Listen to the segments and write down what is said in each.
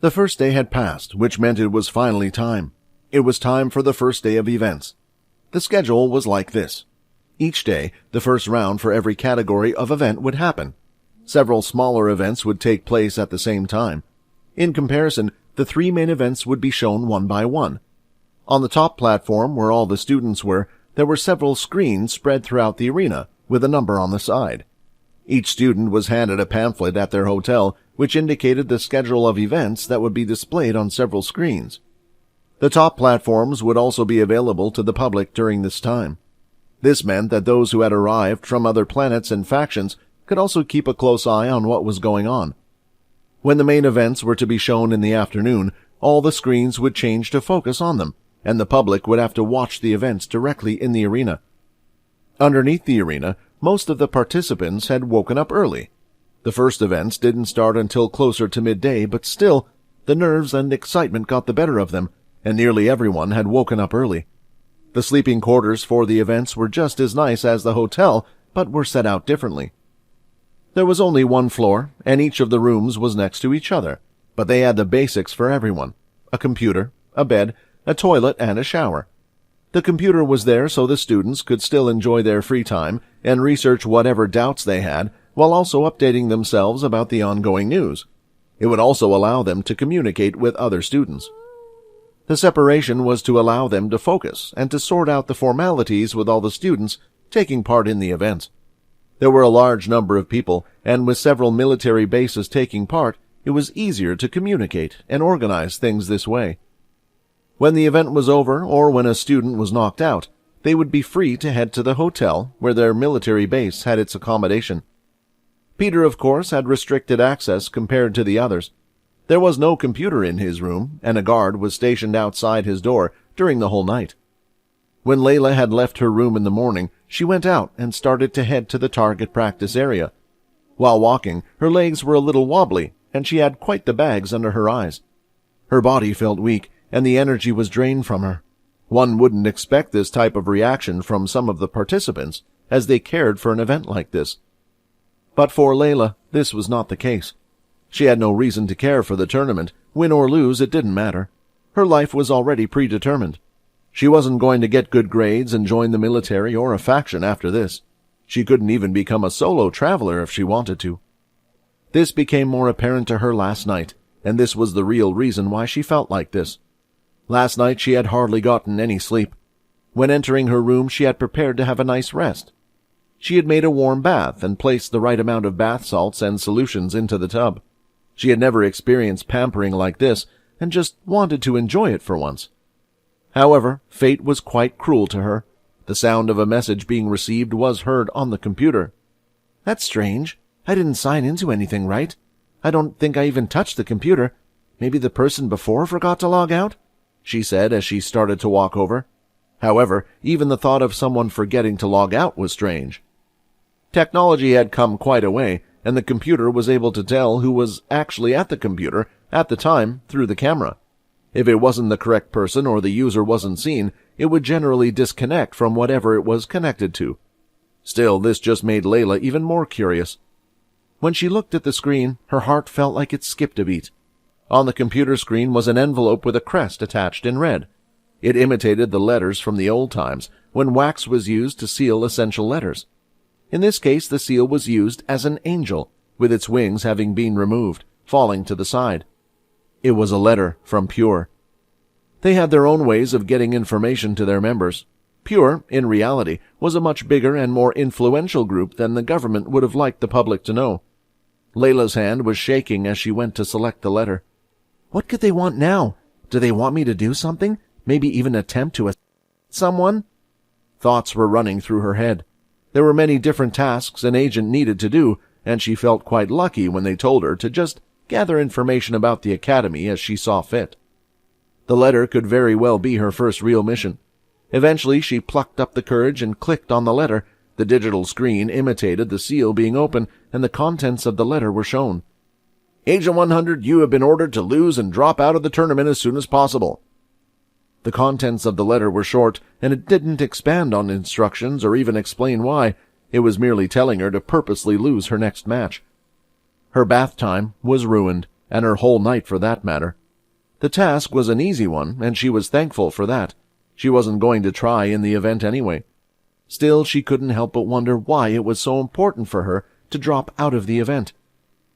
The first day had passed, which meant it was finally time. It was time for the first day of events. The schedule was like this. Each day, the first round for every category of event would happen. Several smaller events would take place at the same time. In comparison, the three main events would be shown one by one. On the top platform, where all the students were, there were several screens spread throughout the arena, with a number on the side. Each student was handed a pamphlet at their hotel, which indicated the schedule of events that would be displayed on several screens. The top platforms would also be available to the public during this time. This meant that those who had arrived from other planets and factions could also keep a close eye on what was going on. When the main events were to be shown in the afternoon, all the screens would change to focus on them, and the public would have to watch the events directly in the arena. Underneath the arena, most of the participants had woken up early. The first events didn't start until closer to midday, but still, the nerves and excitement got the better of them, and nearly everyone had woken up early. The sleeping quarters for the events were just as nice as the hotel, but were set out differently. There was only one floor, and each of the rooms was next to each other, but they had the basics for everyone: a computer, a bed, a toilet, and a shower. The computer was there so the students could still enjoy their free time and research whatever doubts they had, while also updating themselves about the ongoing news. It would also allow them to communicate with other students. The separation was to allow them to focus and to sort out the formalities with all the students taking part in the event. There were a large number of people, and with several military bases taking part, it was easier to communicate and organize things this way. When the event was over, or when a student was knocked out, they would be free to head to the hotel where their military base had its accommodation. Peter, of course, had restricted access compared to the others. There was no computer in his room, and a guard was stationed outside his door during the whole night. When Layla had left her room in the morning, she went out and started to head to the target practice area. While walking, her legs were a little wobbly, and she had quite the bags under her eyes. Her body felt weak, and the energy was drained from her. One wouldn't expect this type of reaction from some of the participants, as they cared for an event like this. But for Layla, this was not the case. She had no reason to care for the tournament. Win or lose, it didn't matter. Her life was already predetermined. She wasn't going to get good grades and join the military or a faction after this. She couldn't even become a solo traveler if she wanted to. This became more apparent to her last night, and this was the real reason why she felt like this. Last night she had hardly gotten any sleep. When entering her room, she had prepared to have a nice rest. She had made a warm bath and placed the right amount of bath salts and solutions into the tub. She had never experienced pampering like this and just wanted to enjoy it for once. However, fate was quite cruel to her. The sound of a message being received was heard on the computer. "That's strange. I didn't sign into anything, right? I don't think I even touched the computer. Maybe the person before forgot to log out?" she said as she started to walk over. However, even the thought of someone forgetting to log out was strange. Technology had come quite a way, and the computer was able to tell who was actually at the computer at the time through the camera. If it wasn't the correct person or the user wasn't seen, it would generally disconnect from whatever it was connected to. Still, this just made Layla even more curious. When she looked at the screen, her heart felt like it skipped a beat. On the computer screen was an envelope with a crest attached in red. It imitated the letters from the old times, when wax was used to seal essential letters. In this case, the seal was used as an angel, with its wings having been removed, falling to the side. It was a letter from Pure. They had their own ways of getting information to their members. Pure, in reality, was a much bigger and more influential group than the government would have liked the public to know. Layla's hand was shaking as she went to select the letter. What could they want now? Do they want me to do something? Maybe even attempt to assist someone? Thoughts were running through her head. There were many different tasks an agent needed to do, and she felt quite lucky when they told her to just gather information about the academy as she saw fit. The letter could very well be her first real mission. Eventually, she plucked up the courage and clicked on the letter. The digital screen imitated the seal being open, and the contents of the letter were shown. Agent 100, you have been ordered to lose and drop out of the tournament as soon as possible. The contents of the letter were short, and it didn't expand on instructions or even explain why. It was merely telling her to purposely lose her next match. Her bath time was ruined. and her whole night for that matter. The task was an easy one, and she was thankful for that. She wasn't going to try in the event anyway. Still, she couldn't help but wonder why it was so important for her to drop out of the event.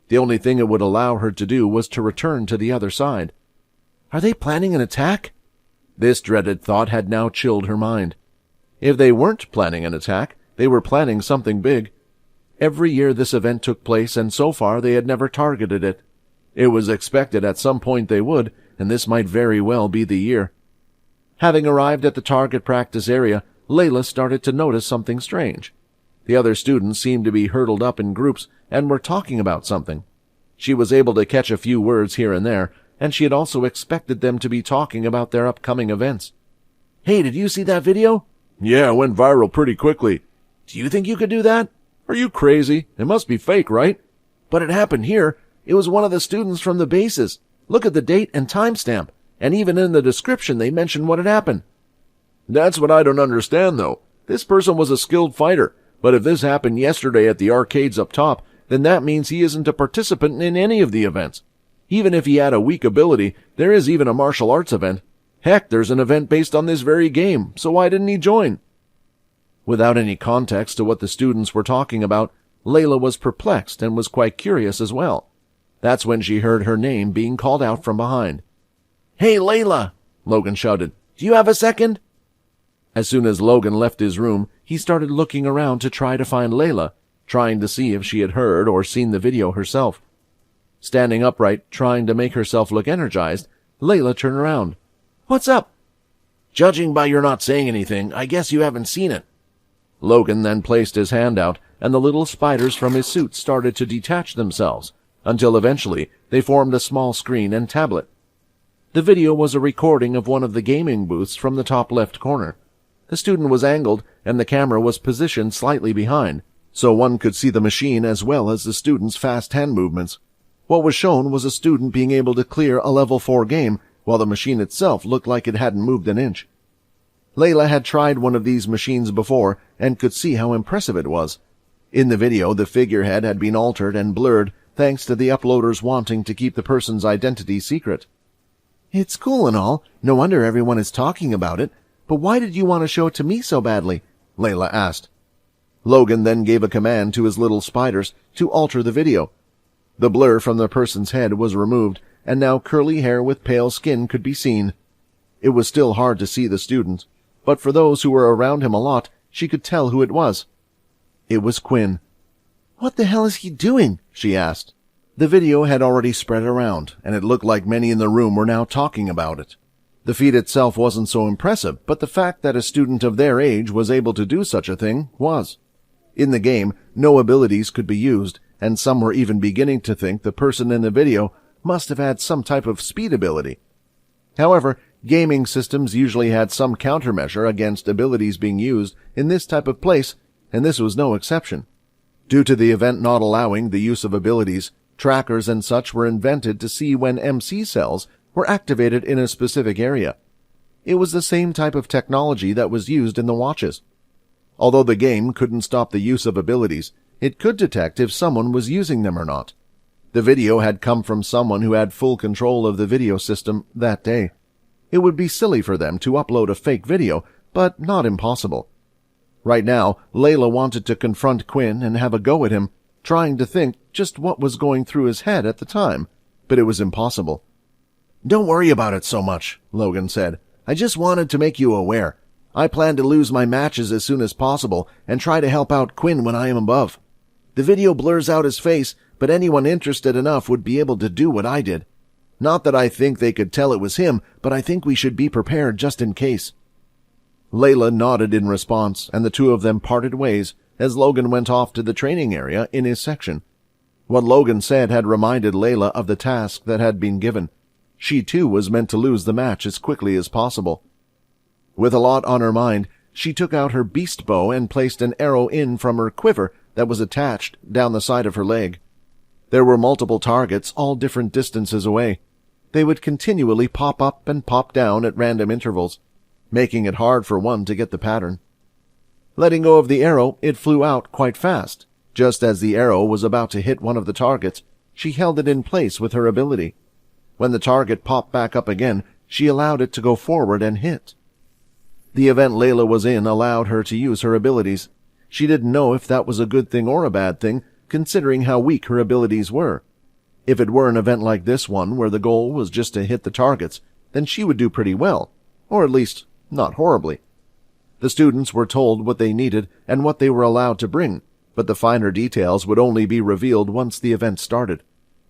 The only thing it would allow her to do was to return to the other side. Are they planning an attack? This dreaded thought had now chilled her mind. If they weren't planning an attack, they were planning something big. Every year this event took place, and so far they had never targeted it. It was expected at some point they would, and this might very well be the year. Having arrived at the target practice area, Layla started to notice something strange. The other students seemed to be huddled up in groups and were talking about something. She was able to catch a few words here and there, and she had also expected them to be talking about their upcoming events. Hey, did you see that video? Yeah, it went viral pretty quickly. Do you think you could do that? Are you crazy? It must be fake, right? But it happened here. It was one of the students from the bases. Look at the date and timestamp, and even in the description they mentioned what had happened. That's what I don't understand, though. This person was a skilled fighter, but if this happened yesterday at the arcades up top, then that means he isn't a participant in any of the events. Even if he had a weak ability, there is even a martial arts event. Heck, there's an event based on this very game, so why didn't he join? Without any context to what the students were talking about, Layla was perplexed and was quite curious as well. That's when she heard her name being called out from behind. Hey, Layla! Logan shouted. Do you have a second? As soon as Logan left his room, he started looking around to try to find Layla, trying to see if she had heard or seen the video herself. Standing upright, trying to make herself look energized, Layla turned around. What's up? Judging by your not saying anything, I guess you haven't seen it. Logan then placed his hand out, and the little spiders from his suit started to detach themselves, until eventually they formed a small screen and tablet. The video was a recording of one of the gaming booths from the top left corner. The student was angled, and the camera was positioned slightly behind, so one could see the machine as well as the student's fast hand movements. What was shown was a student being able to clear a level 4 game, while the machine itself looked like it hadn't moved an inch. Layla had tried one of these machines before and could see how impressive it was. In the video, the figurehead had been altered and blurred thanks to the uploaders wanting to keep the person's identity secret. It's cool and all, no wonder everyone is talking about it, but why did you want to show it to me so badly? Layla asked. Logan then gave a command to his little spiders to alter the video. The blur from the person's head was removed, and now curly hair with pale skin could be seen. It was still hard to see the student, but for those who were around him a lot, she could tell who it was. It was Quinn. What the hell is he doing? She asked. The video had already spread around, and it looked like many in the room were now talking about it. The feat itself wasn't so impressive, but the fact that a student of their age was able to do such a thing was. In the game, no abilities could be used, and some were even beginning to think the person in the video must have had some type of speed ability. However, gaming systems usually had some countermeasure against abilities being used in this type of place, and this was no exception. Due to the event not allowing the use of abilities, trackers and such were invented to see when MC cells were activated in a specific area. It was the same type of technology that was used in the watches. Although the game couldn't stop the use of abilities, it could detect if someone was using them or not. The video had come from someone who had full control of the video system that day. It would be silly for them to upload a fake video, but not impossible. Right now, Layla wanted to confront Quinn and have a go at him, trying to think just what was going through his head at the time, but it was impossible. Don't worry about it so much, Logan said. I just wanted to make you aware. I plan to lose my matches as soon as possible and try to help out Quinn when I am above. The video blurs out his face, but anyone interested enough would be able to do what I did. Not that I think they could tell it was him, but I think we should be prepared just in case. Layla nodded in response, and the two of them parted ways as Logan went off to the training area in his section. What Logan said had reminded Layla of the task that had been given. She too was meant to lose the match as quickly as possible. With a lot on her mind, she took out her beast bow and placed an arrow in from her quiver that was attached down the side of her leg. There were multiple targets, all different distances away. They would continually pop up and pop down at random intervals, making it hard for one to get the pattern. Letting go of the arrow, it flew out quite fast. Just as the arrow was about to hit one of the targets, She held it in place with her ability. When the target popped back up again, she allowed it to go forward and hit. The event Layla was in allowed her to use her abilities. She didn't know if that was a good thing or a bad thing, considering how weak her abilities were. If it were an event like this one, where the goal was just to hit the targets, then she would do pretty well, or at least not horribly. The students were told what they needed and what they were allowed to bring, but the finer details would only be revealed once the event started.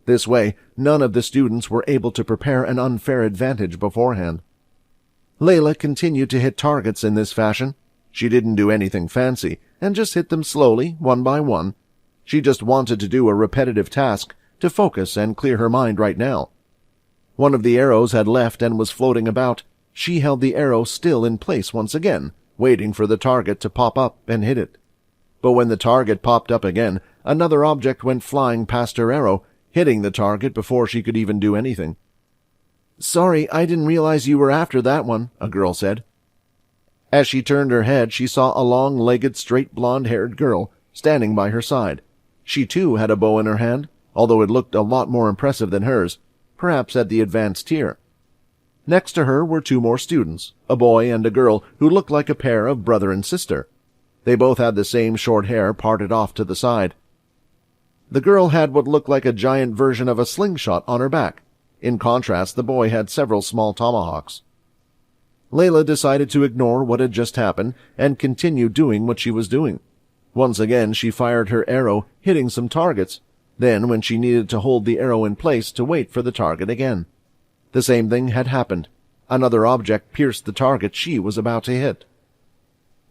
This way, none of the students were able to prepare an unfair advantage beforehand. Layla continued to hit targets in this fashion. She didn't do anything fancy, and just hit them slowly, one by one. She just wanted to do a repetitive task, to focus and clear her mind right now. One of the arrows had left and was floating about. She held the arrow still in place once again, waiting for the target to pop up and hit it. But when the target popped up again, another object went flying past her arrow, hitting the target before she could even do anything. "Sorry, I didn't realize you were after that one," a girl said. As she turned her head, she saw a long-legged, straight blonde-haired girl standing by her side. She too had a bow in her hand, although it looked a lot more impressive than hers, perhaps at the advanced tier. Next to her were two more students, a boy and a girl who looked like a pair of brother and sister. They both had the same short hair parted off to the side. The girl had what looked like a giant version of a slingshot on her back. In contrast, the boy had several small tomahawks. Layla decided to ignore what had just happened and continue doing what she was doing. Once again, she fired her arrow, hitting some targets. Then, when she needed to hold the arrow in place, to wait for the target again. The same thing had happened. Another object pierced the target she was about to hit.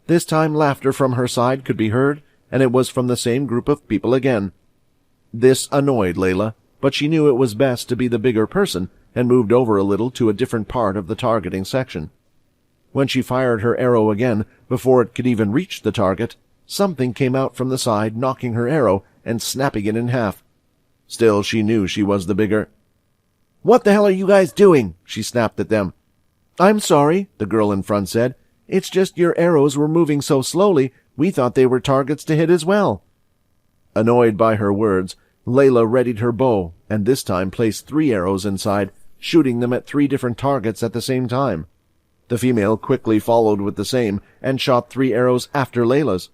This time laughter from her side could be heard, and it was from the same group of people again. This annoyed Layla, but she knew it was best to be the bigger person and moved over a little to a different part of the targeting section. When she fired her arrow again, before it could even reach the target, something came out from the side, knocking her arrow and snapping it in half. Still, she knew she was the bigger. "What the hell are you guys doing?" she snapped at them. "I'm sorry," the girl in front said. "It's just your arrows were moving so slowly, we thought they were targets to hit as well." Annoyed by her words, Layla readied her bow, and this time placed 3 arrows inside, shooting them at 3 different targets at the same time. The female quickly followed with the same, and shot 3 arrows after Layla's.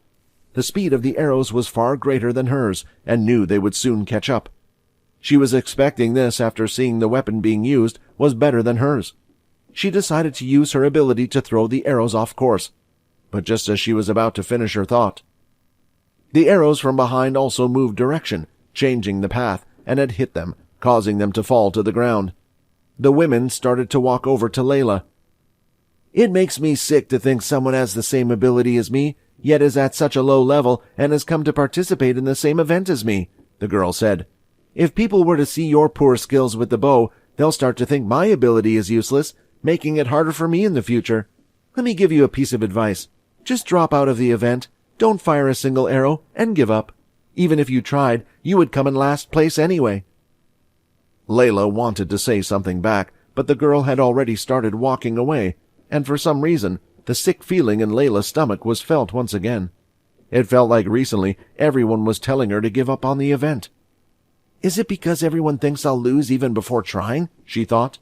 The speed of the arrows was far greater than hers, and knew they would soon catch up. She was expecting this after seeing the weapon being used was better than hers. She decided to use her ability to throw the arrows off course, but just as she was about to finish her thought, the arrows from behind also moved direction, changing the path, and had hit them, causing them to fall to the ground. The women started to walk over to Layla. "It makes me sick to think someone has the same ability as me, yet is at such a low level and has come to participate in the same event as me," the girl said. "If people were to see your poor skills with the bow, they'll start to think my ability is useless, making it harder for me in the future. Let me give you a piece of advice. Just drop out of the event, don't fire a single arrow, and give up. Even if you tried, you would come in last place anyway." Layla wanted to say something back, but the girl had already started walking away, and for some reason, the sick feeling in Layla's stomach was felt once again. It felt like recently everyone was telling her to give up on the event. "Is it because everyone thinks I'll lose even before trying?" she thought.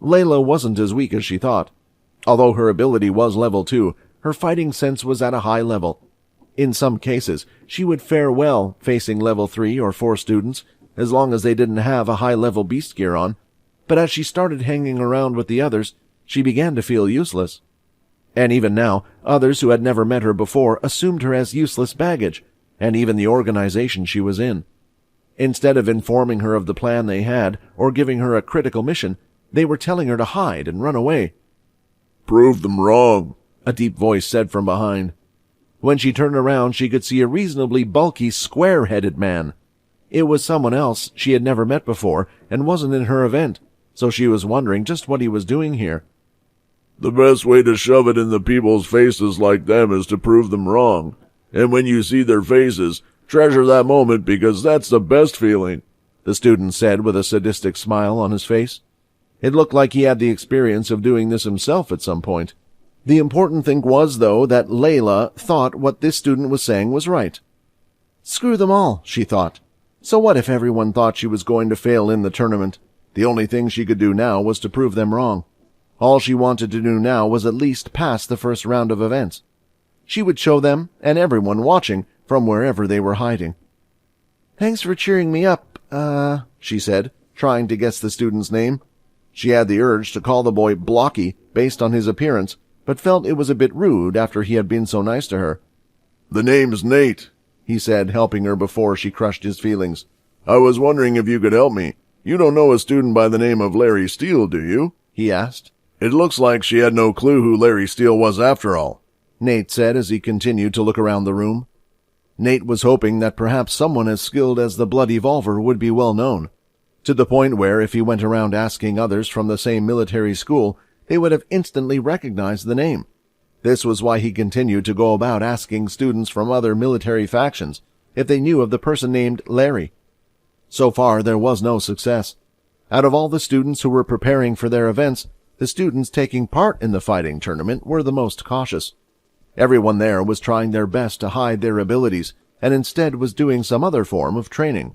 Layla wasn't as weak as she thought. Although her ability was level 2, her fighting sense was at a high level. In some cases, she would fare well facing level 3 or 4 students, as long as they didn't have a high-level beast gear on, but as she started hanging around with the others, she began to feel useless. And even now, others who had never met her before assumed her as useless baggage, and even the organization she was in. Instead of informing her of the plan they had, or giving her a critical mission, they were telling her to hide and run away. "Prove them wrong," a deep voice said from behind. When she turned around, she could see a reasonably bulky, square-headed man. It was someone else she had never met before, and wasn't in her event, so she was wondering just what he was doing here. "The best way to shove it in the people's faces like them is to prove them wrong. And when you see their faces, treasure that moment because that's the best feeling," the student said with a sadistic smile on his face. It looked like he had the experience of doing this himself at some point. The important thing was, though, that Layla thought what this student was saying was right. "Screw them all," she thought. So what if everyone thought she was going to fail in the tournament? The only thing she could do now was to prove them wrong. All she wanted to do now was at least pass the first round of events. She would show them and everyone watching from wherever they were hiding. "Thanks for cheering me up, she said, trying to guess the student's name. She had the urge to call the boy Blocky based on his appearance, but felt it was a bit rude after he had been so nice to her. "The name's Nate," he said, helping her before she crushed his feelings. "I was wondering if you could help me. You don't know a student by the name of Larry Steele, do you?" he asked. "It looks like she had no clue who Larry Steele was after all," Nate said as he continued to look around the room. Nate was hoping that perhaps someone as skilled as the Blood Evolver would be well known, to the point where if he went around asking others from the same military school, they would have instantly recognized the name. This was why he continued to go about asking students from other military factions if they knew of the person named Larry. So far, there was no success. Out of all the students who were preparing for their events, the students taking part in the fighting tournament were the most cautious. Everyone there was trying their best to hide their abilities, and instead was doing some other form of training.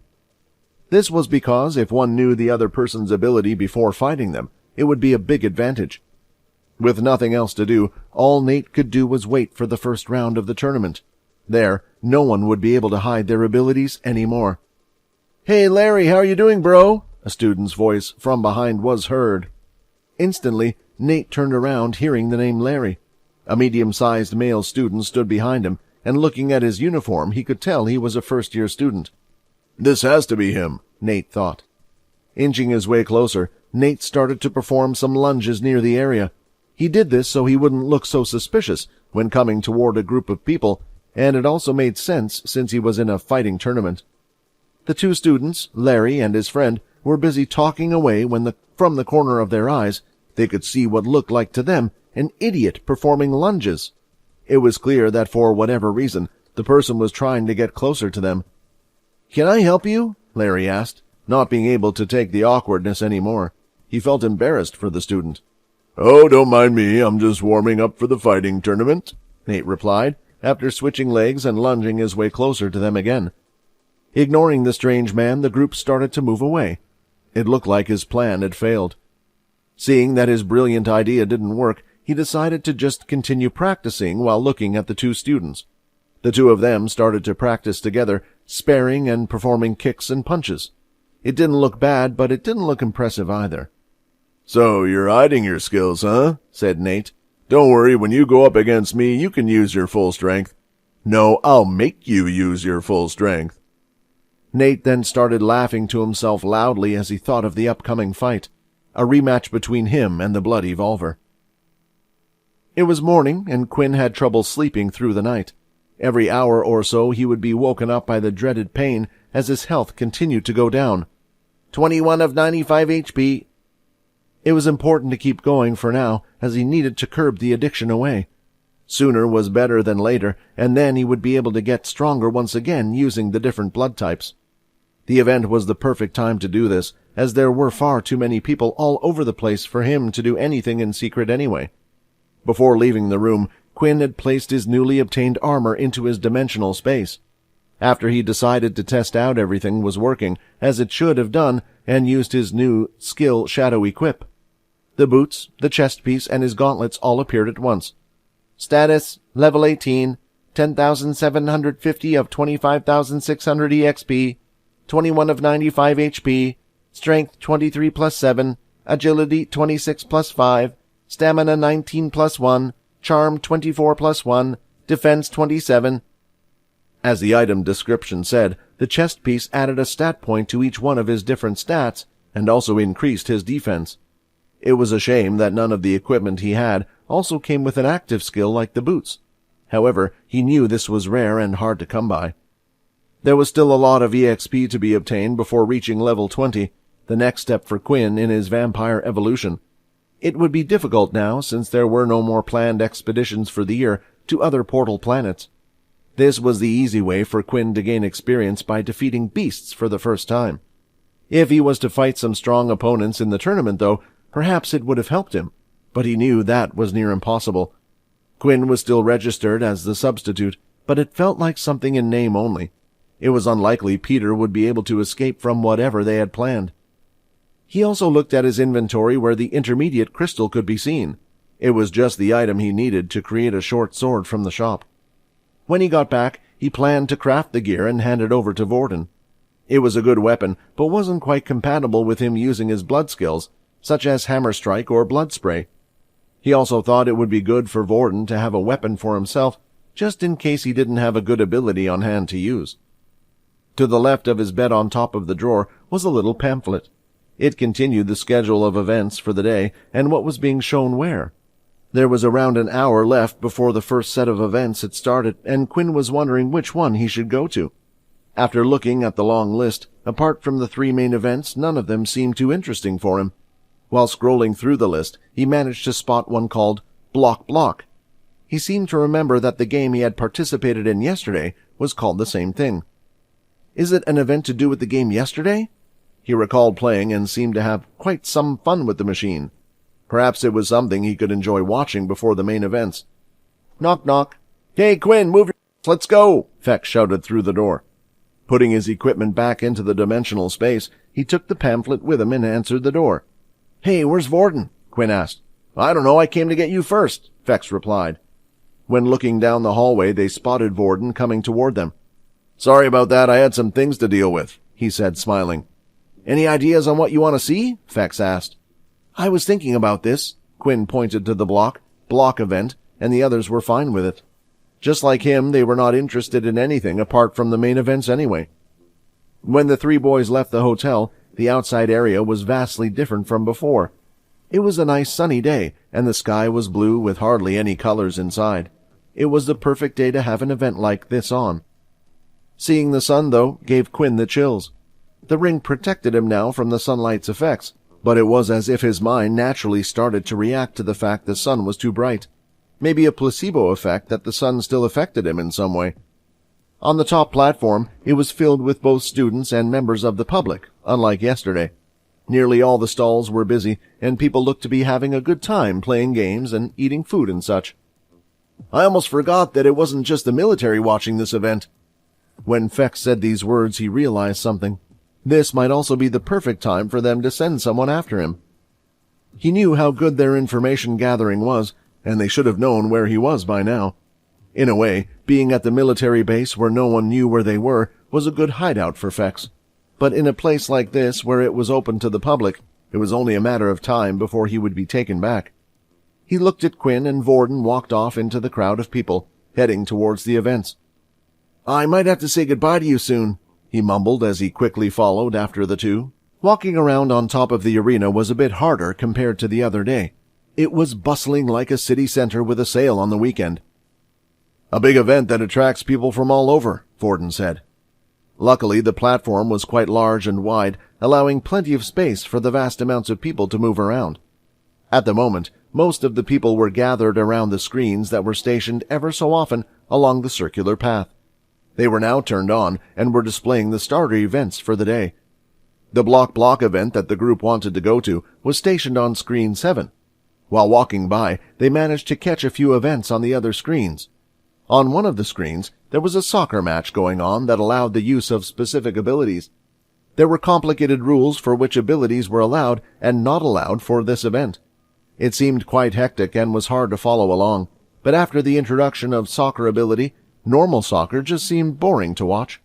This was because if one knew the other person's ability before fighting them, it would be a big advantage. With nothing else to do, all Nate could do was wait for the first round of the tournament. There, no one would be able to hide their abilities anymore. "Hey, Larry, how are you doing, bro?" A student's voice from behind was heard. Instantly, Nate turned around, hearing the name Larry. A medium-sized male student stood behind him, and looking at his uniform, he could tell he was a first-year student. "This has to be him," Nate thought. Inching his way closer, Nate started to perform some lunges near the area. He did this so he wouldn't look so suspicious when coming toward a group of people, and it also made sense since he was in a fighting tournament. The two students, Larry and his friend, were busy talking away when from the corner of their eyes, they could see what looked like to them an idiot performing lunges. It was clear that for whatever reason, the person was trying to get closer to them. "Can I help you?" Larry asked, not being able to take the awkwardness anymore. He felt embarrassed for the student. "Oh, don't mind me, I'm just warming up for the fighting tournament," Nate replied, after switching legs and lunging his way closer to them again. Ignoring the strange man, the group started to move away. It looked like his plan had failed. Seeing that his brilliant idea didn't work, he decided to just continue practicing while looking at the two students. The two of them started to practice together, sparring and performing kicks and punches. It didn't look bad, but it didn't look impressive either. "So you're hiding your skills, huh?" said Nate. "Don't worry, when you go up against me, you can use your full strength." "No, I'll make you use your full strength." Nate then started laughing to himself loudly as he thought of the upcoming fight, a rematch between him and the Blood Evolver. It was morning, and Quinn had trouble sleeping through the night. Every hour or so he would be woken up by the dreaded pain as his health continued to go down. 21 of 95 HP. It was important to keep going for now, as he needed to curb the addiction away. Sooner was better than later, and then he would be able to get stronger once again using the different blood types. The event was the perfect time to do this, as there were far too many people all over the place for him to do anything in secret anyway. Before leaving the room, Quinn had placed his newly obtained armor into his dimensional space. After he decided to test out everything was working, as it should have done, and used his new skill Shadow Equip. The boots, the chest piece, and his gauntlets all appeared at once. Status, level 18, 10,750 of 25,600 EXP, 21 of 95 HP, strength 23 plus 7, agility 26 plus 5, stamina 19 plus 1, charm 24 plus 1, defense 27. As the item description said, the chest piece added a stat point to each one of his different stats, and also increased his defense. It was a shame that none of the equipment he had also came with an active skill like the boots. However, he knew this was rare and hard to come by. There was still a lot of EXP to be obtained before reaching level 20, the next step for Quinn in his vampire evolution. It would be difficult now since there were no more planned expeditions for the year to other portal planets. This was the easy way for Quinn to gain experience by defeating beasts for the first time. If he was to fight some strong opponents in the tournament, though, perhaps it would have helped him, but he knew that was near impossible. Quinn was still registered as the substitute, but it felt like something in name only. It was unlikely Peter would be able to escape from whatever they had planned. He also looked at his inventory where the intermediate crystal could be seen. It was just the item he needed to create a short sword from the shop. When he got back, he planned to craft the gear and hand it over to Vorden. It was a good weapon, but wasn't quite compatible with him using his blood skills, such as hammer strike or blood spray. He also thought it would be good for Vorden to have a weapon for himself, just in case he didn't have a good ability on hand to use. To the left of his bed on top of the drawer was a little pamphlet. It continued the schedule of events for the day and what was being shown where. There was around an hour left before the first set of events had started, and Quinn was wondering which one he should go to. After looking at the long list, apart from the 3 main events, none of them seemed too interesting for him. While scrolling through the list, he managed to spot one called Block Block. He seemed to remember that the game he had participated in yesterday was called the same thing. Is it an event to do with the game yesterday? He recalled playing and seemed to have quite some fun with the machine. Perhaps it was something he could enjoy watching before the main events. Knock, knock. Hey, Quinn, move your ass, let's go, Fex shouted through the door. Putting his equipment back into the dimensional space, he took the pamphlet with him and answered the door. Hey, where's Vorden? Quinn asked. I don't know, I came to get you first, Fex replied. When looking down the hallway, they spotted Vorden coming toward them. Sorry about that, I had some things to deal with, he said, smiling. Any ideas on what you want to see? Fex asked. I was thinking about this. Quinn pointed to the block event, and the others were fine with it. Just like him, they were not interested in anything apart from the main events anyway. When the 3 boys left the hotel, the outside area was vastly different from before. It was a nice sunny day, and the sky was blue with hardly any colors inside. It was the perfect day to have an event like this on. Seeing the sun, though, gave Quinn the chills. The ring protected him now from the sunlight's effects, but it was as if his mind naturally started to react to the fact the sun was too bright. Maybe a placebo effect that the sun still affected him in some way. On the top platform, it was filled with both students and members of the public, unlike yesterday. Nearly all the stalls were busy, and people looked to be having a good time playing games and eating food and such. I almost forgot that it wasn't just the military watching this event. When Fex said these words, he realized something. This might also be the perfect time for them to send someone after him. He knew how good their information gathering was, and they should have known where he was by now. In a way, being at the military base where no one knew where they were was a good hideout for Fex. But in a place like this where it was open to the public, it was only a matter of time before he would be taken back. He looked at Quinn, and Vorden walked off into the crowd of people, heading towards the events. I might have to say goodbye to you soon, he mumbled as he quickly followed after the 2. Walking around on top of the arena was a bit harder compared to the other day. It was bustling like a city center with a sale on the weekend. A big event that attracts people from all over, Vorden said. Luckily, the platform was quite large and wide, allowing plenty of space for the vast amounts of people to move around. At the moment, most of the people were gathered around the screens that were stationed ever so often along the circular path. They were now turned on and were displaying the starter events for the day. The block event that the group wanted to go to was stationed on screen 7. While walking by, they managed to catch a few events on the other screens. On one of the screens, there was a soccer match going on that allowed the use of specific abilities. There were complicated rules for which abilities were allowed and not allowed for this event. It seemed quite hectic and was hard to follow along, but after the introduction of soccer ability, normal soccer just seemed boring to watch.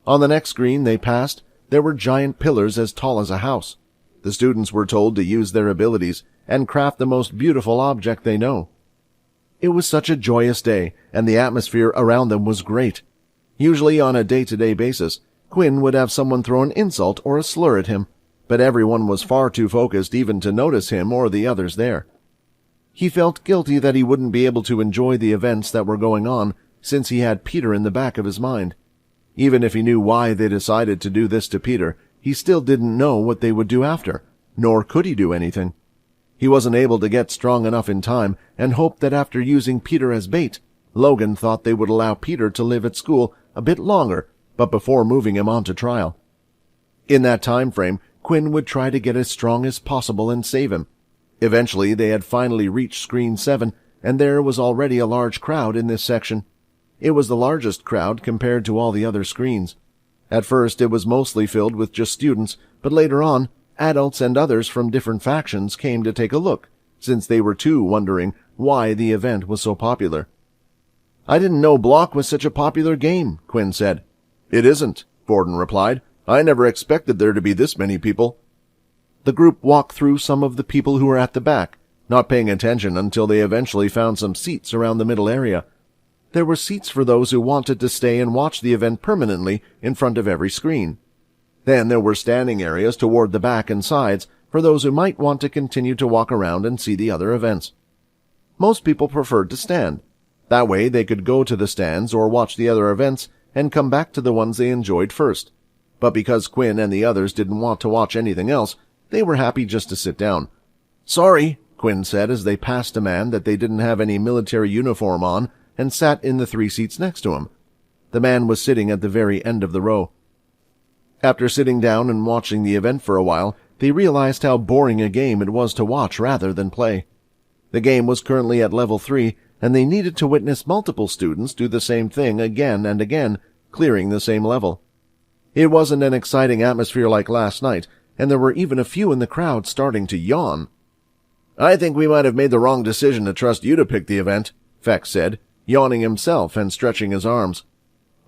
On the next screen they passed, there were giant pillars as tall as a house. The students were told to use their abilities and craft the most beautiful object they know. It was such a joyous day, and the atmosphere around them was great. Usually on a day-to-day basis, Quinn would have someone throw an insult or a slur at him, but everyone was far too focused even to notice him or the others there. He felt guilty that he wouldn't be able to enjoy the events that were going on, since he had Peter in the back of his mind. Even if he knew why they decided to do this to Peter, he still didn't know what they would do after, nor could he do anything. He wasn't able to get strong enough in time, and hoped that after using Peter as bait, Logan thought they would allow Peter to live at school a bit longer, but before moving him on to trial. In that time frame, Quinn would try to get as strong as possible and save him. Eventually, they had finally reached screen 7, and there was already a large crowd in this section. It was the largest crowd compared to all the other screens. At first it was mostly filled with just students, but later on, adults and others from different factions came to take a look, since they were too wondering why the event was so popular. "I didn't know Block was such a popular game," Quinn said. "It isn't," Borden replied. "I never expected there to be this many people." The group walked through some of the people who were at the back, not paying attention until they eventually found some seats around the middle area. There were seats for those who wanted to stay and watch the event permanently in front of every screen. Then there were standing areas toward the back and sides for those who might want to continue to walk around and see the other events. Most people preferred to stand. That way they could go to the stands or watch the other events and come back to the ones they enjoyed first. But because Quinn and the others didn't want to watch anything else, they were happy just to sit down. "Sorry," Quinn said as they passed a man that they didn't have any military uniform on and sat in the 3 seats next to him. The man was sitting at the very end of the row. After sitting down and watching the event for a while, they realized how boring a game it was to watch rather than play. The game was currently at level 3, and they needed to witness multiple students do the same thing again and again, clearing the same level. It wasn't an exciting atmosphere like last night, and there were even a few in the crowd starting to yawn. "I think we might have made the wrong decision to trust you to pick the event," Fex said, yawning himself and stretching his arms.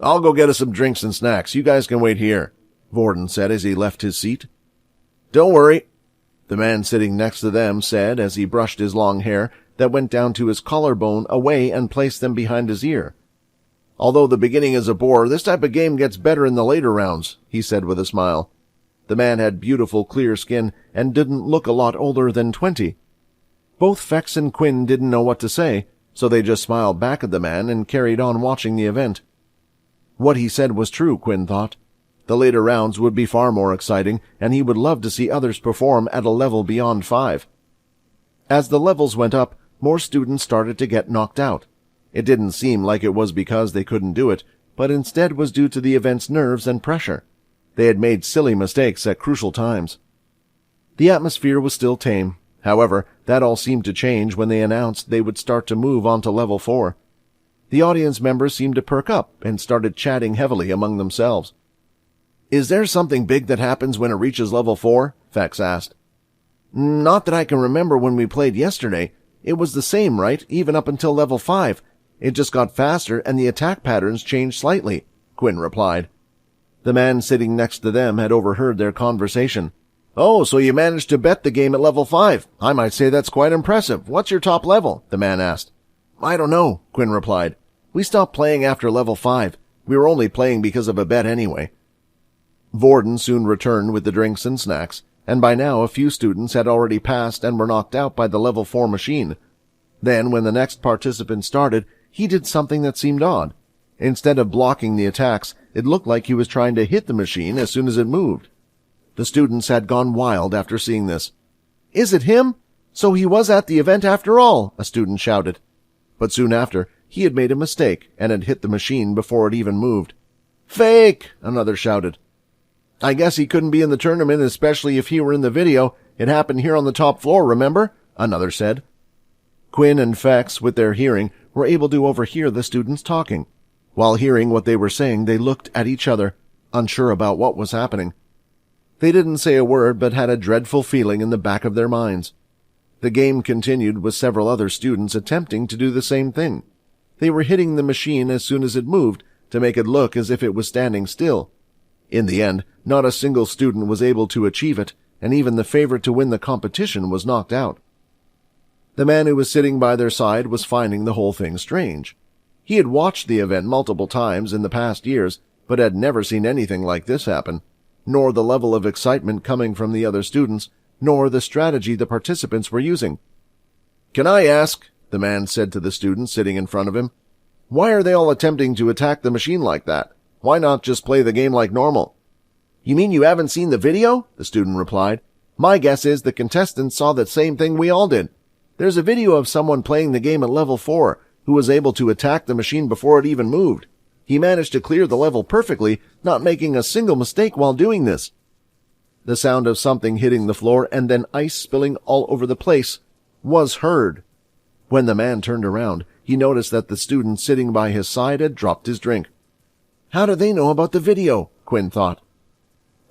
"I'll go get us some drinks and snacks. You guys can wait here," Borden said as he left his seat. "Don't worry," the man sitting next to them said as he brushed his long hair that went down to his collarbone away and placed them behind his ear. "Although the beginning is a bore, this type of game gets better in the later rounds," he said with a smile. The man had beautiful, clear skin and didn't look a lot older than 20. Both Fex and Quinn didn't know what to say, so they just smiled back at the man and carried on watching the event. What he said was true, Quinn thought. The later rounds would be far more exciting, and he would love to see others perform at a level beyond 5. As the levels went up, more students started to get knocked out. It didn't seem like it was because they couldn't do it, but instead was due to the event's nerves and pressure. They had made silly mistakes at crucial times. The atmosphere was still tame. However, that all seemed to change when they announced they would start to move on to level 4. The audience members seemed to perk up and started chatting heavily among themselves. "Is there something big that happens when it reaches level 4? Fex asked. "Not that I can remember when we played yesterday. It was the same, right? Even up until level 5. It just got faster and the attack patterns changed slightly," Quinn replied. The man sitting next to them had overheard their conversation. "Oh, so you managed to bet the game at level 5. I might say that's quite impressive. What's your top level?" the man asked. "I don't know," Quinn replied. "We stopped playing after level 5. We were only playing because of a bet anyway." Borden soon returned with the drinks and snacks, and by now a few students had already passed and were knocked out by the level 4 machine. Then, when the next participant started, he did something that seemed odd. Instead of blocking the attacks, it looked like he was trying to hit the machine as soon as it moved. The students had gone wild after seeing this. "Is it him? So he was at the event after all," a student shouted. But soon after, he had made a mistake and had hit the machine before it even moved. "Fake!" another shouted. "I guess he couldn't be in the tournament, especially if he were in the video. It happened here on the top floor, remember?" another said. Quinn and Fex, with their hearing, were able to overhear the students talking. While hearing what they were saying, they looked at each other, unsure about what was happening. They didn't say a word, but had a dreadful feeling in the back of their minds. The game continued with several other students attempting to do the same thing. They were hitting the machine as soon as it moved to make it look as if it was standing still. In the end, not a single student was able to achieve it, and even the favorite to win the competition was knocked out. The man who was sitting by their side was finding the whole thing strange. He had watched the event multiple times in the past years, but had never seen anything like this happen, nor the level of excitement coming from the other students, nor the strategy the participants were using. "Can I ask," the man said to the student sitting in front of him, "why are they all attempting to attack the machine like that? Why not just play the game like normal?" "You mean you haven't seen the video?" the student replied. "My guess is the contestants saw the same thing we all did. There's a video of someone playing the game at level 4 who was able to attack the machine before it even moved. He managed to clear the level perfectly, not making a single mistake while doing this." The sound of something hitting the floor and then ice spilling all over the place was heard. When the man turned around, he noticed that the student sitting by his side had dropped his drink. How do they know about the video? Quinn thought.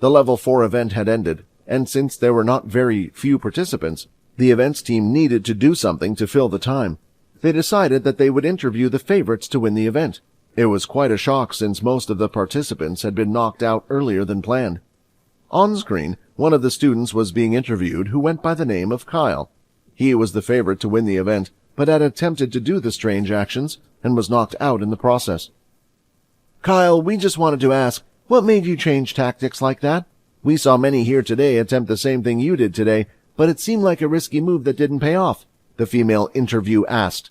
The Level 4 event had ended, and since there were not very few participants, the events team needed to do something to fill the time. They decided that they would interview the favorites to win the event. It was quite a shock since most of the participants had been knocked out earlier than planned. On screen, one of the students was being interviewed who went by the name of Kyle. He was the favorite to win the event, but had attempted to do the strange actions and was knocked out in the process. Kyle, we just wanted to ask, what made you change tactics like that? We saw many here today attempt the same thing you did today, but it seemed like a risky move that didn't pay off, the female interview asked.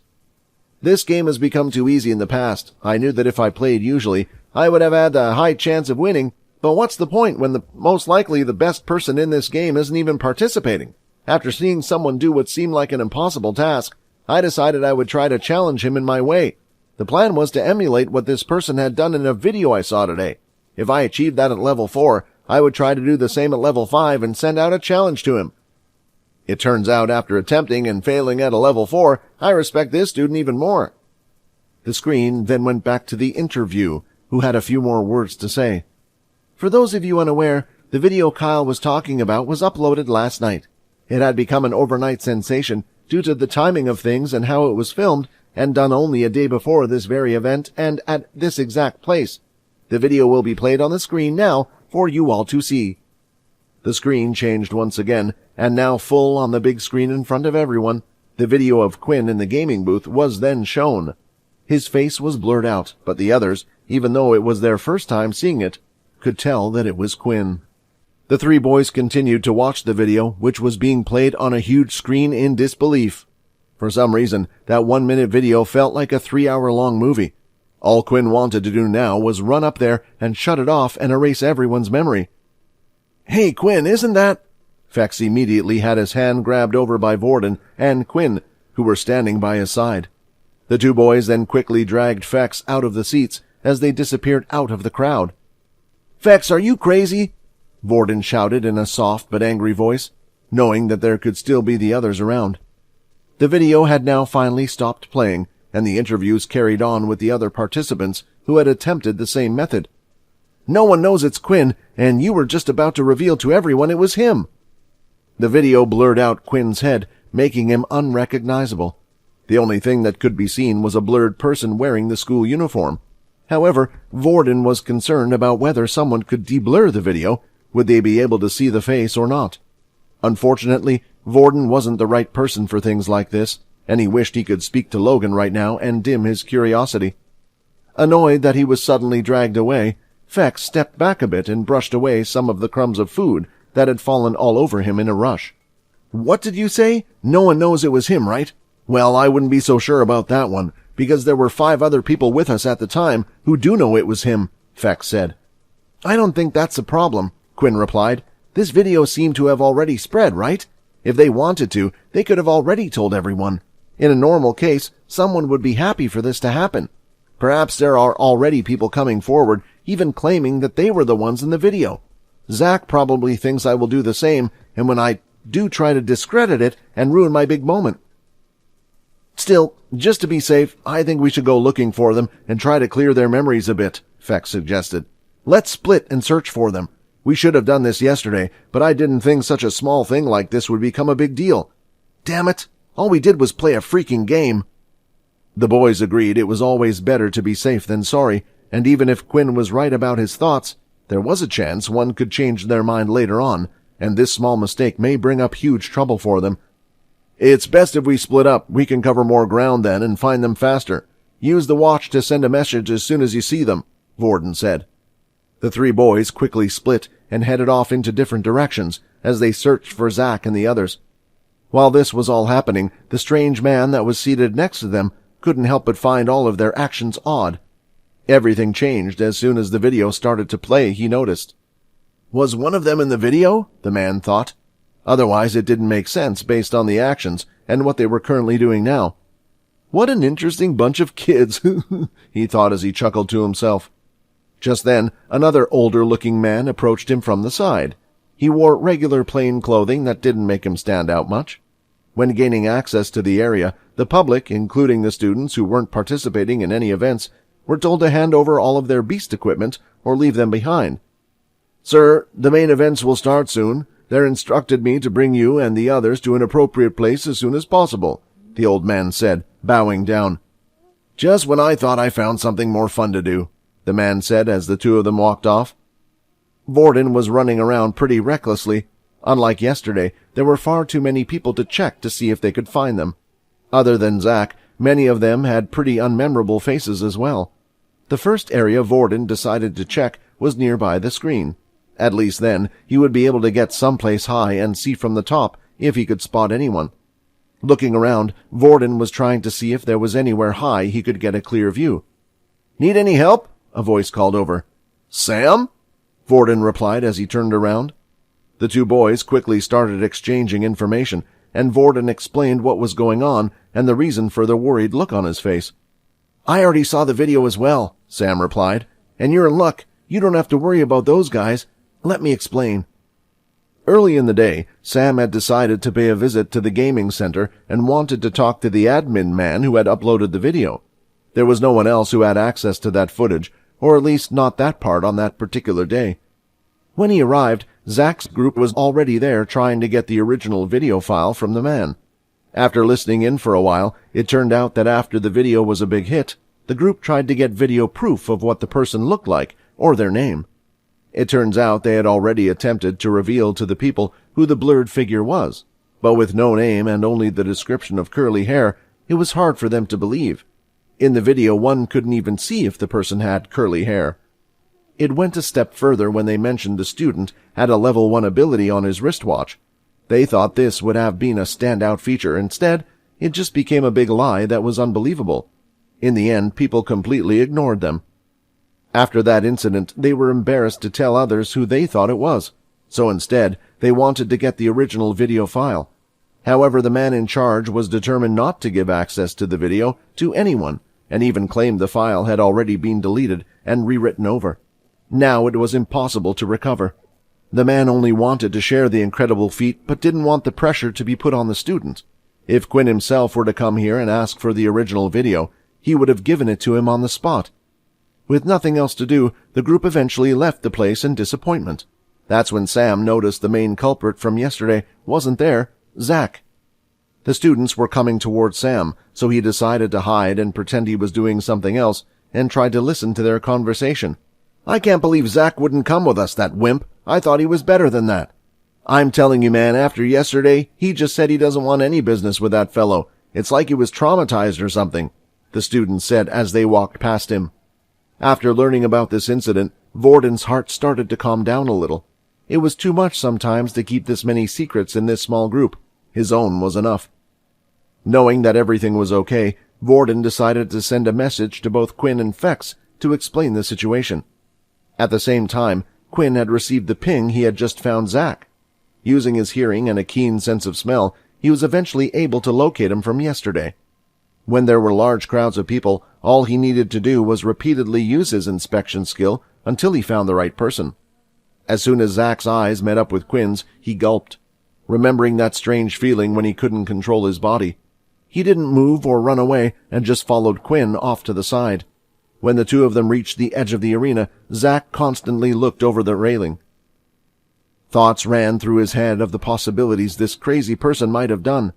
This game has become too easy in the past. I knew that if I played usually, I would have had a high chance of winning, but what's the point when most likely the best person in this game isn't even participating? After seeing someone do what seemed like an impossible task, I decided I would try to challenge him in my way. The plan was to emulate what this person had done in a video I saw today. If I achieved that at level 4, I would try to do the same at level 5 and send out a challenge to him. It turns out after attempting and failing at a level 4, I respect this student even more. The screen then went back to the interview, who had a few more words to say. For those of you unaware, the video Kyle was talking about was uploaded last night. It had become an overnight sensation due to the timing of things and how it was filmed, and done only a day before this very event and at this exact place. The video will be played on the screen now for you all to see. The screen changed once again, and now full on the big screen in front of everyone, the video of Quinn in the gaming booth was then shown. His face was blurred out, but the others, even though it was their first time seeing it, could tell that it was Quinn. The three boys continued to watch the video, which was being played on a huge screen in disbelief. For some reason, that 1-minute video felt like a 3-hour-long movie. All Quinn wanted to do now was run up there and shut it off and erase everyone's memory. Hey, Quinn, isn't that... Fex immediately had his hand grabbed over by Vorden and Quinn, who were standing by his side. The two boys then quickly dragged Fex out of the seats as they disappeared out of the crowd. Fex, are you crazy? Vorden shouted in a soft but angry voice, knowing that there could still be the others around. The video had now finally stopped playing, and the interviews carried on with the other participants who had attempted the same method. No one knows it's Quinn, and you were just about to reveal to everyone it was him. The video blurred out Quinn's head, making him unrecognizable. The only thing that could be seen was a blurred person wearing the school uniform. However, Vorden was concerned about whether someone could deblur the video. Would they be able to see the face or not? Unfortunately, Vorden wasn't the right person for things like this, and he wished he could speak to Logan right now and dim his curiosity. Annoyed that he was suddenly dragged away, Fex stepped back a bit and brushed away some of the crumbs of food that had fallen all over him in a rush. What did you say? No one knows it was him, right? Well, I wouldn't be so sure about that one, because there were 5 other people with us at the time who do know it was him, Fex said. I don't think that's a problem, Quinn replied. This video seemed to have already spread, right? If they wanted to, they could have already told everyone. In a normal case, someone would be happy for this to happen. Perhaps there are already people coming forward, even claiming that they were the ones in the video. Zach probably thinks I will do the same, and when I do try to discredit it and ruin my big moment. Still, just to be safe, I think we should go looking for them and try to clear their memories a bit, Fex suggested. Let's split and search for them. We should have done this yesterday, but I didn't think such a small thing like this would become a big deal. Damn it! All we did was play a freaking game. The boys agreed it was always better to be safe than sorry, and even if Quinn was right about his thoughts, there was a chance one could change their mind later on, and this small mistake may bring up huge trouble for them. It's best if we split up. We can cover more ground then and find them faster. Use the watch to send a message as soon as you see them, Vorden said. The three boys quickly split and headed off into different directions as they searched for Zach and the others. While this was all happening, the strange man that was seated next to them couldn't help but find all of their actions odd. Everything changed as soon as the video started to play, he noticed. Was one of them in the video? The man thought. Otherwise, it didn't make sense based on the actions and what they were currently doing now. What an interesting bunch of kids, he thought as he chuckled to himself. Just then, another older-looking man approached him from the side. He wore regular plain clothing that didn't make him stand out much. When gaining access to the area, the public, including the students who weren't participating in any events, were told to hand over all of their beast equipment or leave them behind. "Sir, the main events will start soon. They're instructed me to bring you and the others to an appropriate place as soon as possible," the old man said, bowing down. "Just when I thought I found something more fun to do," the man said as the two of them walked off. Vorden was running around pretty recklessly. Unlike yesterday, there were far too many people to check to see if they could find them. Other than Zack, many of them had pretty unmemorable faces as well. The first area Vorden decided to check was nearby the screen. At least then, he would be able to get someplace high and see from the top if he could spot anyone. Looking around, Vorden was trying to see if there was anywhere high he could get a clear view. "Need any help?" a voice called over. "Sam?" Vorden replied as he turned around. The two boys quickly started exchanging information, and Vorden explained what was going on and the reason for the worried look on his face. "I already saw the video as well," Sam replied. "And you're in luck. You don't have to worry about those guys. Let me explain." Early in the day, Sam had decided to pay a visit to the gaming center and wanted to talk to the admin man who had uploaded the video. There was no one else who had access to that footage, or at least not that part on that particular day. When he arrived, Zack's group was already there trying to get the original video file from the man. After listening in for a while, it turned out that after the video was a big hit, the group tried to get video proof of what the person looked like, or their name. It turns out they had already attempted to reveal to the people who the blurred figure was, but with no name and only the description of curly hair, it was hard for them to believe. In the video, one couldn't even see if the person had curly hair. It went a step further when they mentioned the student had a level 1 ability on his wristwatch. They thought this would have been a standout feature. Instead, it just became a big lie that was unbelievable. In the end, people completely ignored them. After that incident, they were embarrassed to tell others who they thought it was. So instead, they wanted to get the original video file. However, the man in charge was determined not to give access to the video to anyone, and even claimed the file had already been deleted and rewritten over. Now it was impossible to recover. The man only wanted to share the incredible feat, but didn't want the pressure to be put on the student. If Quinn himself were to come here and ask for the original video, he would have given it to him on the spot. With nothing else to do, the group eventually left the place in disappointment. That's when Sam noticed the main culprit from yesterday wasn't there, Zack. The students were coming towards Sam, so he decided to hide and pretend he was doing something else, and tried to listen to their conversation. "I can't believe Zack wouldn't come with us, that wimp. I thought he was better than that. I'm telling you, man, after yesterday, he just said he doesn't want any business with that fellow. It's like he was traumatized or something," the student said as they walked past him. After learning about this incident, Vorden's heart started to calm down a little. It was too much sometimes to keep this many secrets in this small group. His own was enough. Knowing that everything was okay, Vorden decided to send a message to both Quinn and Fex to explain the situation. At the same time, Quinn had received the ping he had just found Zack. Using his hearing and a keen sense of smell, he was eventually able to locate him from yesterday. When there were large crowds of people, all he needed to do was repeatedly use his inspection skill until he found the right person. As soon as Zack's eyes met up with Quinn's, he gulped, remembering that strange feeling when he couldn't control his body. He didn't move or run away and just followed Quinn off to the side. When the two of them reached the edge of the arena, Zack constantly looked over the railing. Thoughts ran through his head of the possibilities this crazy person might have done.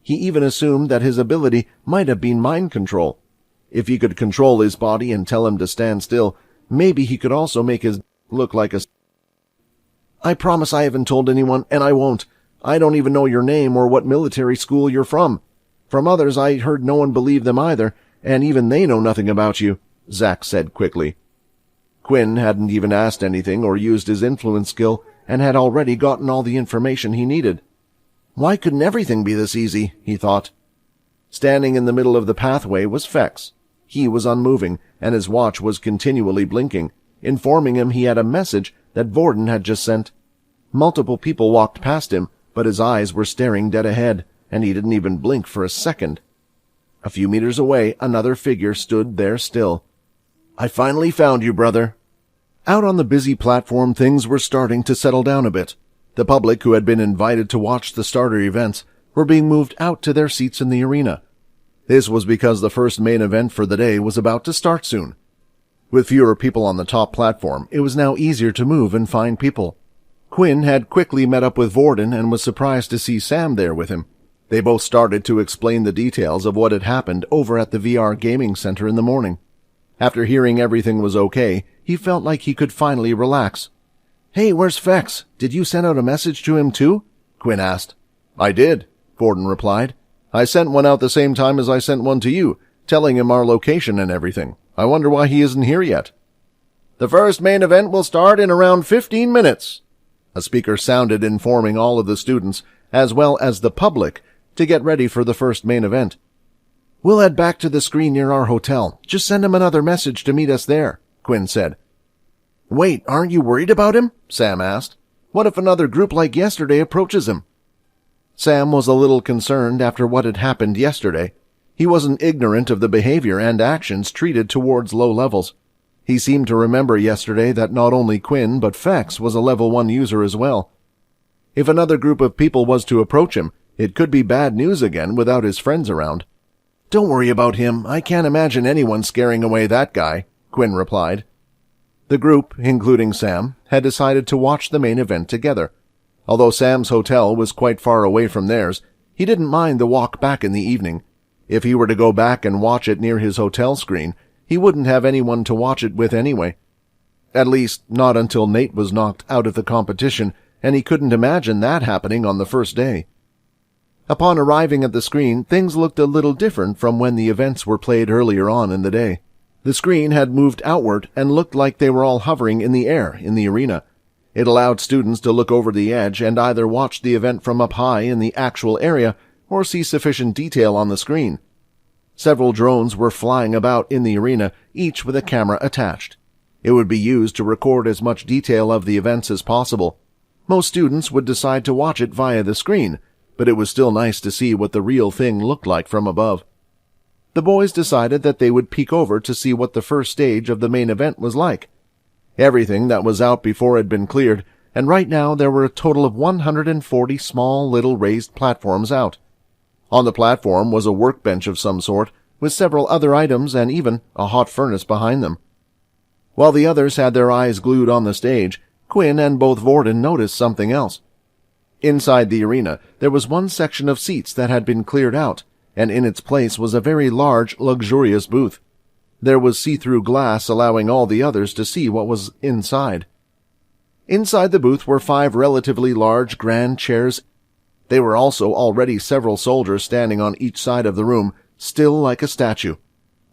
He even assumed that his ability might have been mind control. If he could control his body and tell him to stand still, maybe he could also make his look like a... "I promise I haven't told anyone, and I won't. I don't even know your name or what military school you're from. From others I heard no one believed them either, and even they know nothing about you," Zack said quickly. Quinn hadn't even asked anything or used his influence skill, and had already gotten all the information he needed. Why couldn't everything be this easy, he thought. Standing in the middle of the pathway was Fex. He was unmoving, and his watch was continually blinking, informing him he had a message that Vorden had just sent. Multiple people walked past him, but his eyes were staring dead ahead, and he didn't even blink for a second. A few meters away, another figure stood there still. "I finally found you, brother." Out on the busy platform, things were starting to settle down a bit. The public who had been invited to watch the starter events were being moved out to their seats in the arena. This was because the first main event for the day was about to start soon. With fewer people on the top platform, it was now easier to move and find people. Quinn had quickly met up with Vorden and was surprised to see Sam there with him. They both started to explain the details of what had happened over at the VR gaming center in the morning. After hearing everything was okay, he felt like he could finally relax. "Hey, where's Fex? Did you send out a message to him too?" Quinn asked. "I did," Vorden replied. "I sent one out the same time as I sent one to you, telling him our location and everything. I wonder why he isn't here yet." "The first main event will start in around 15 minutes. A speaker sounded informing all of the students, as well as the public, to get ready for the first main event. "We'll head back to the screen near our hotel. Just send him another message to meet us there," Quinn said. "Wait, aren't you worried about him?" Sam asked. "What if another group like yesterday approaches him?" Sam was a little concerned after what had happened yesterday. He wasn't ignorant of the behavior and actions treated towards low levels. He seemed to remember yesterday that not only Quinn but Fex was a level 1 user as well. If another group of people was to approach him, it could be bad news again without his friends around. "Don't worry about him. I can't imagine anyone scaring away that guy," Quinn replied. The group, including Sam, had decided to watch the main event together. Although Sam's hotel was quite far away from theirs, he didn't mind the walk back in the evening. If he were to go back and watch it near his hotel screen, he wouldn't have anyone to watch it with anyway. At least, not until Nate was knocked out of the competition, and he couldn't imagine that happening on the first day. Upon arriving at the screen, things looked a little different from when the events were played earlier on in the day. The screen had moved outward and looked like they were all hovering in the air in the arena. It allowed students to look over the edge and either watch the event from up high in the actual area or see sufficient detail on the screen. Several drones were flying about in the arena, each with a camera attached. It would be used to record as much detail of the events as possible. Most students would decide to watch it via the screen, but it was still nice to see what the real thing looked like from above. The boys decided that they would peek over to see what the first stage of the main event was like. Everything that was out before had been cleared, and right now there were a total of 140 small little raised platforms out. On the platform was a workbench of some sort, with several other items and even a hot furnace behind them. While the others had their eyes glued on the stage, Quinn and both Vorden noticed something else. Inside the arena, there was one section of seats that had been cleared out, and in its place was a very large, luxurious booth. There was see-through glass allowing all the others to see what was inside. Inside the booth were 5 relatively large grand chairs. There were also already several soldiers standing on each side of the room, still like a statue.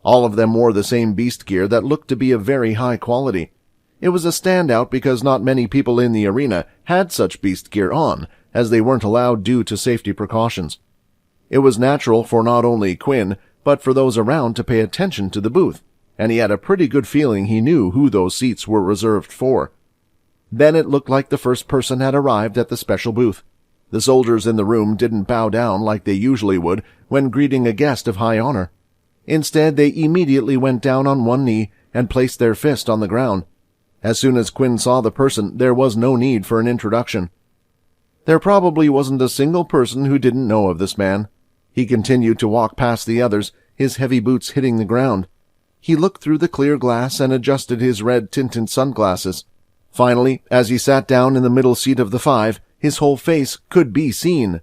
All of them wore the same beast gear that looked to be of very high quality. It was a standout because not many people in the arena had such beast gear on, as they weren't allowed due to safety precautions. It was natural for not only Quinn, but for those around to pay attention to the booth, and he had a pretty good feeling he knew who those seats were reserved for. Then it looked like the first person had arrived at the special booth. The soldiers in the room didn't bow down like they usually would when greeting a guest of high honor. Instead, they immediately went down on one knee and placed their fist on the ground. As soon as Quinn saw the person, there was no need for an introduction. There probably wasn't a single person who didn't know of this man. He continued to walk past the others, his heavy boots hitting the ground. He looked through the clear glass and adjusted his red-tinted sunglasses. Finally, as he sat down in the middle seat of the 5, his whole face could be seen.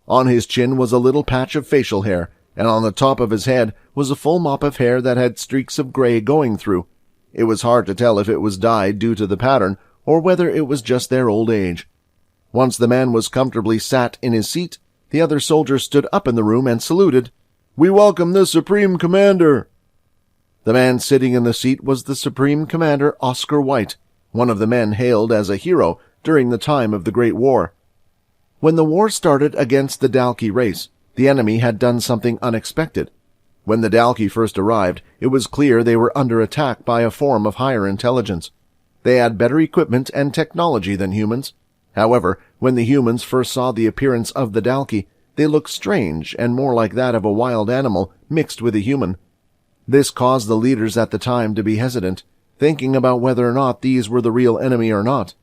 On his chin was a little patch of facial hair, and on the top of his head was a full mop of hair that had streaks of gray going through. It was hard to tell if it was dyed due to the pattern, or whether it was just their old age. Once the man was comfortably sat in his seat, the other soldiers stood up in the room and saluted. "We welcome the Supreme Commander." The man sitting in the seat was the Supreme Commander Oscar White, one of the men hailed as a hero during the time of the Great War. When the war started against the Dalki race, the enemy had done something unexpected. When the Dalki first arrived, it was clear they were under attack by a form of higher intelligence. They had better equipment and technology than humans. However, when the humans first saw the appearance of the Dalki, they looked strange and more like that of a wild animal mixed with a human. This caused the leaders at the time to be hesitant, thinking about whether or not these were the real enemy or not.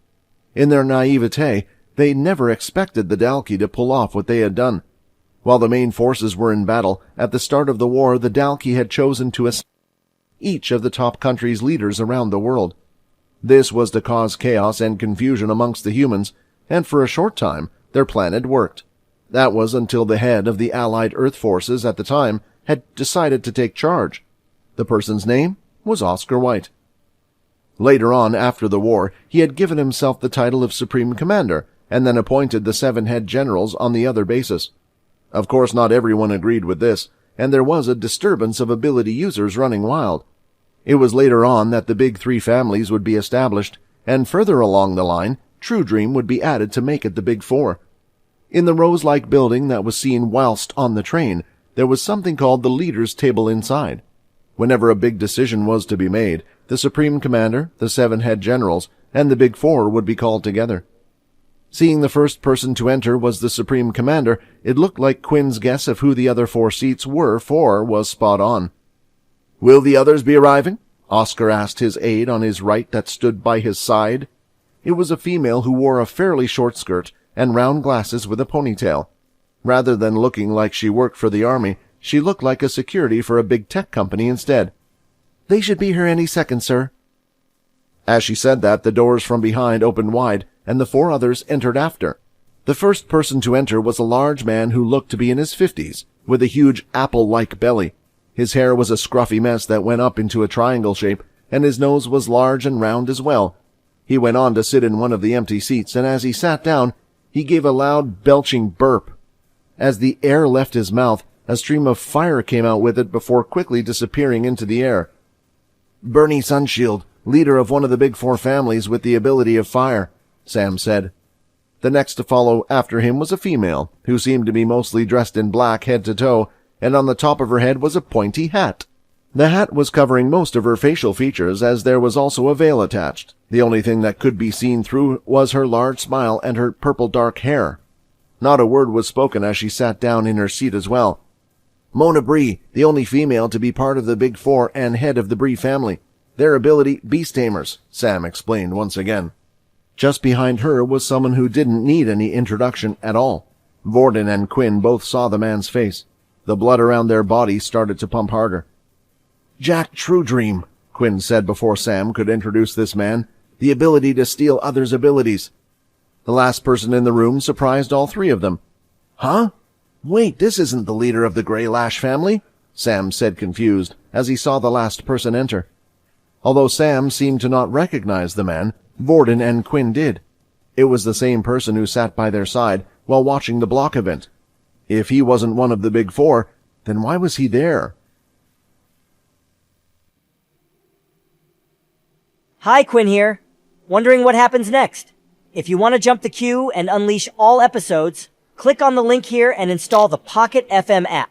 In their naivete, they never expected the Dalki to pull off what they had done. While the main forces were in battle, at the start of the war the Dalki had chosen to assassinated each of the top countries' leaders around the world. This was to cause chaos and confusion amongst the humans, and for a short time their plan had worked. That was until the head of the Allied Earth forces at the time had decided to take charge. The person's name was Oscar White. Later on, after the war, he had given himself the title of Supreme Commander, and then appointed the 7 head generals on the other basis. Of course, not everyone agreed with this, and there was a disturbance of ability users running wild. It was later on that the big 3 families would be established, and further along the line, True Dream would be added to make it the big 4. In the rose-like building that was seen whilst on the train, there was something called the leader's table inside. Whenever a big decision was to be made, the Supreme Commander, the 7 head generals, and the Big 4 would be called together. Seeing the first person to enter was the Supreme Commander, it looked like Quinn's guess of who the other 4 seats were for was spot on. "Will the others be arriving?" Oscar asked his aide on his right that stood by his side. It was a female who wore a fairly short skirt and round glasses with a ponytail. Rather than looking like she worked for the army, she looked like a security for a big tech company instead. "They should be here any second, sir." As she said that, the doors from behind opened wide, and the 4 others entered after. The first person to enter was a large man who looked to be in his 50s, with a huge apple-like belly. His hair was a scruffy mess that went up into a triangle shape, and his nose was large and round as well. He went on to sit in one of the empty seats, and as he sat down, he gave a loud, belching burp. As the air left his mouth, a stream of fire came out with it before quickly disappearing into the air. "Bernie Sunshield, leader of one of the big 4 families with the ability of fire," Sam said. The next to follow after him was a female, who seemed to be mostly dressed in black head to toe, and on the top of her head was a pointy hat. The hat was covering most of her facial features, as there was also a veil attached. The only thing that could be seen through was her large smile and her purple dark hair. Not a word was spoken as she sat down in her seat as well. "Mona Bree, the only female to be part of the Big 4 and head of the Bree family. Their ability, Beast Tamers," Sam explained once again. Just behind her was someone who didn't need any introduction at all. Vorden and Quinn both saw the man's face. The blood around their bodies started to pump harder. "Jack True Dream," Quinn said before Sam could introduce this man. "The ability to steal others' abilities." The last person in the room surprised all 3 of them. "Huh? Wait, this isn't the leader of the Grey Lash family?" Sam said confused, as he saw the last person enter. Although Sam seemed to not recognize the man, Vorden and Quinn did. It was the same person who sat by their side while watching the block event. If he wasn't one of the Big 4, then why was he there? Hi, Quinn here. Wondering what happens next? If you want to jump the queue and unleash all episodes, click on the link here and install the Pocket FM app.